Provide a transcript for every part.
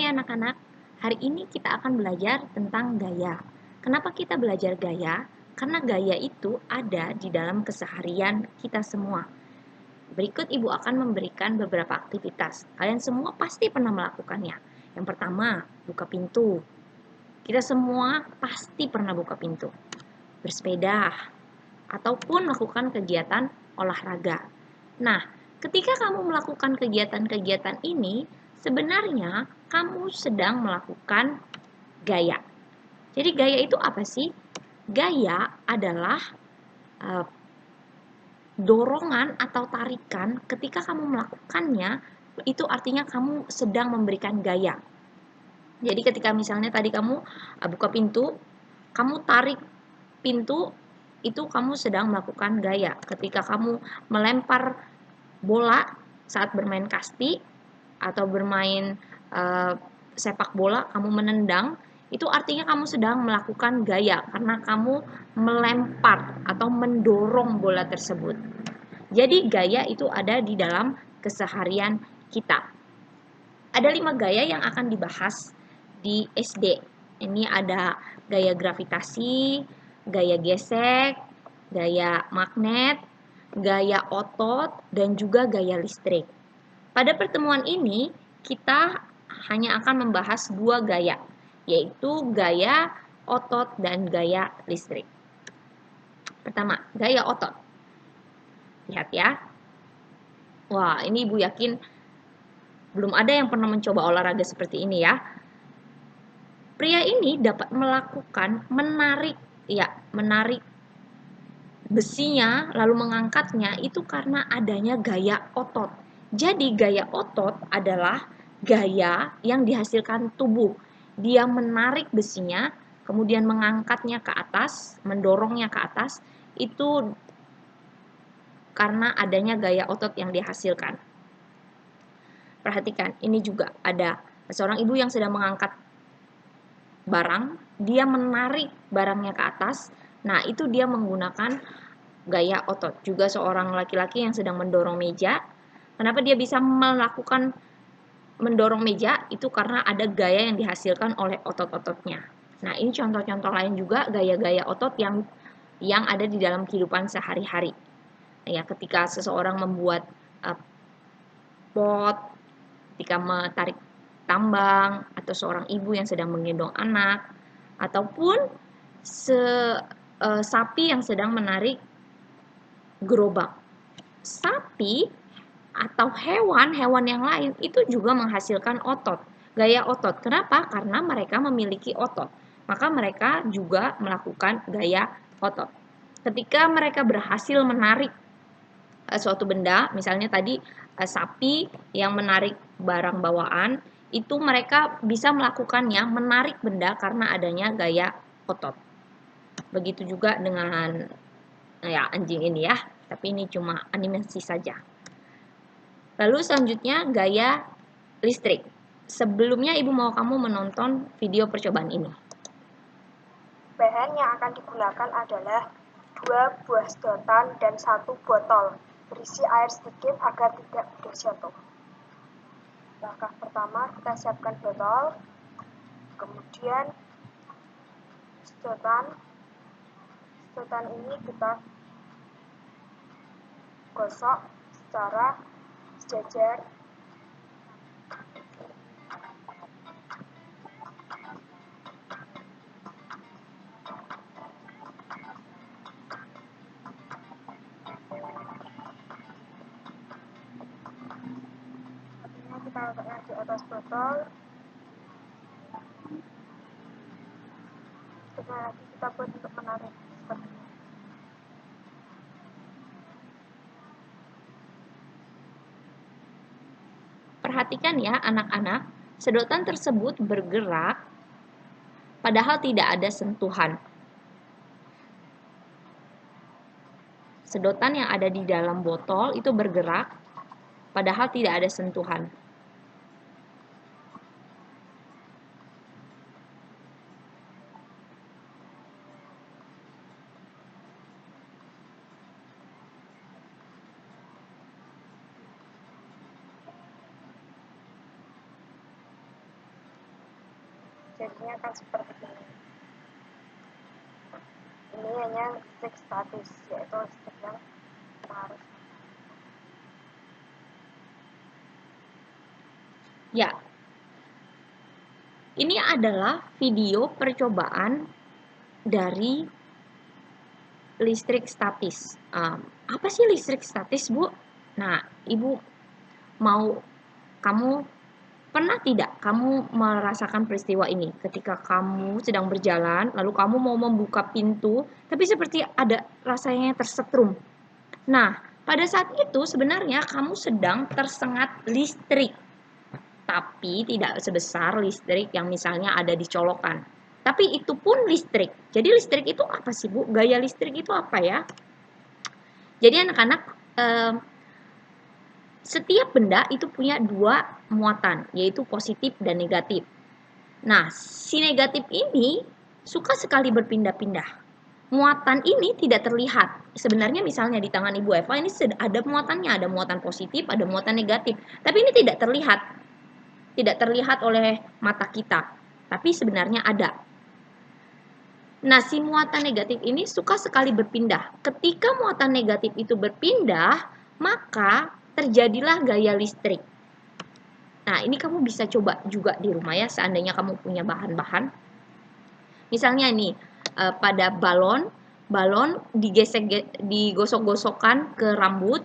Hai anak-anak, hari ini kita akan belajar tentang gaya. Kenapa kita belajar gaya? Karena gaya itu ada di dalam keseharian kita semua. Berikut Ibu akan memberikan beberapa aktivitas. Kalian semua pasti pernah melakukannya. Yang pertama, buka pintu. Kita semua pasti pernah buka pintu. Bersepeda, ataupun melakukan kegiatan olahraga. Nah, ketika kamu melakukan kegiatan-kegiatan ini, sebenarnya kamu sedang melakukan gaya. Jadi gaya itu apa sih? Gaya adalah dorongan atau tarikan ketika kamu melakukannya, itu artinya kamu sedang memberikan gaya. Jadi ketika misalnya tadi kamu buka pintu, kamu tarik pintu, itu kamu sedang melakukan gaya. Ketika kamu melempar bola saat bermain kasti atau bermain sepak bola, kamu menendang, itu artinya kamu sedang melakukan gaya karena kamu melempar atau mendorong bola tersebut. Jadi gaya itu ada di dalam keseharian kita. Ada 5 gaya yang akan dibahas di SD. Ini ada gaya gravitasi, gaya gesek, gaya magnet, gaya otot, dan juga gaya listrik. Pada pertemuan ini, kita hanya akan membahas 2 gaya, yaitu gaya otot dan gaya listrik. Pertama, gaya otot. Lihat ya. Wah, ini Ibu yakin belum ada yang pernah mencoba olahraga seperti ini ya. Pria ini dapat melakukan menarik besinya lalu mengangkatnya itu karena adanya gaya otot. Jadi gaya otot adalah gaya yang dihasilkan tubuh. Dia menarik besinya, kemudian mengangkatnya ke atas, mendorongnya ke atas, itu karena adanya gaya otot yang dihasilkan. Perhatikan, ini juga ada seorang ibu yang sedang mengangkat barang, dia menarik barangnya ke atas. Nah, itu dia menggunakan gaya otot. Juga seorang laki-laki yang sedang mendorong meja. Kenapa dia bisa melakukan mendorong meja? Itu karena ada gaya yang dihasilkan oleh otot-ototnya. Nah, ini contoh-contoh lain juga gaya-gaya otot yang ada di dalam kehidupan sehari-hari. Ya, ketika seseorang membuat pot, ketika mentarik tambang, atau seorang ibu yang sedang menggendong anak, ataupun sapi yang sedang menarik gerobak. Sapi atau hewan-hewan yang lain itu juga menghasilkan otot, gaya otot. Kenapa? Karena mereka memiliki otot. Maka mereka juga melakukan gaya otot. Ketika mereka berhasil menarik suatu benda, misalnya tadi sapi yang menarik barang bawaan, itu mereka bisa melakukannya menarik benda karena adanya gaya otot. Begitu juga dengan ya anjing ini ya, tapi ini cuma animasi saja. Lalu selanjutnya gaya listrik. Sebelumnya Ibu mau kamu menonton video percobaan ini. Bahan yang akan digunakan adalah 2 buah sedotan dan 1 botol berisi air sedikit agar tidak mudah jatuh. Langkah pertama, kita siapkan botol, kemudian sedotan ini kita gosok secara sejajar. Kita letakkan di atas botol. Setelah lagi kita buat untuk menarik seperti ini. Perhatikan ya anak-anak, sedotan tersebut bergerak padahal tidak ada sentuhan. Sedotan yang ada di dalam botol itu bergerak padahal tidak ada sentuhan. jadinya akan seperti ini. Ini hanya listrik statis, yaitu listrik yang harus. Ya, ini adalah video percobaan dari listrik statis. Apa sih listrik statis, Bu? Nah, Ibu mau kamu pernah tidak kamu merasakan peristiwa ini ketika kamu sedang berjalan, lalu kamu mau membuka pintu, tapi seperti ada rasanya tersetrum. Nah, pada saat itu sebenarnya kamu sedang tersengat listrik, tapi tidak sebesar listrik yang misalnya ada di colokan. Tapi itu pun listrik. Jadi listrik itu apa sih, Bu? Gaya listrik itu apa ya? Jadi anak-anak, setiap benda itu punya dua muatan, yaitu positif dan negatif. Nah, si negatif ini suka sekali berpindah-pindah. Muatan ini tidak terlihat. Sebenarnya misalnya di tangan Ibu Eva ini ada muatannya, ada muatan positif, ada muatan negatif. Tapi ini tidak terlihat. Tidak terlihat oleh mata kita. Tapi sebenarnya ada. Nah, si muatan negatif ini suka sekali berpindah. Ketika muatan negatif itu berpindah, maka terjadilah gaya listrik. Nah, ini kamu bisa coba juga di rumah ya, seandainya kamu punya bahan-bahan. Misalnya nih, pada balon digosok-gosokkan ke rambut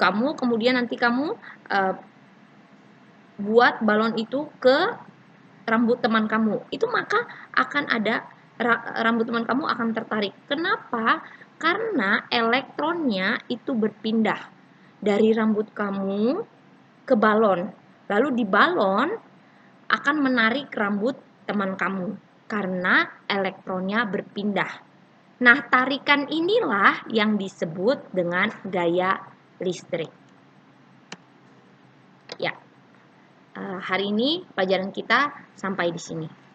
kamu, kemudian nanti kamu buat balon itu ke rambut teman kamu. Itu maka akan ada rambut teman kamu akan tertarik. Kenapa? Karena elektronnya itu berpindah dari rambut kamu ke balon. Lalu di balon akan menarik rambut teman kamu karena elektronnya berpindah. Nah, tarikan inilah yang disebut dengan gaya listrik. Ya, hari ini pelajaran kita sampai di sini.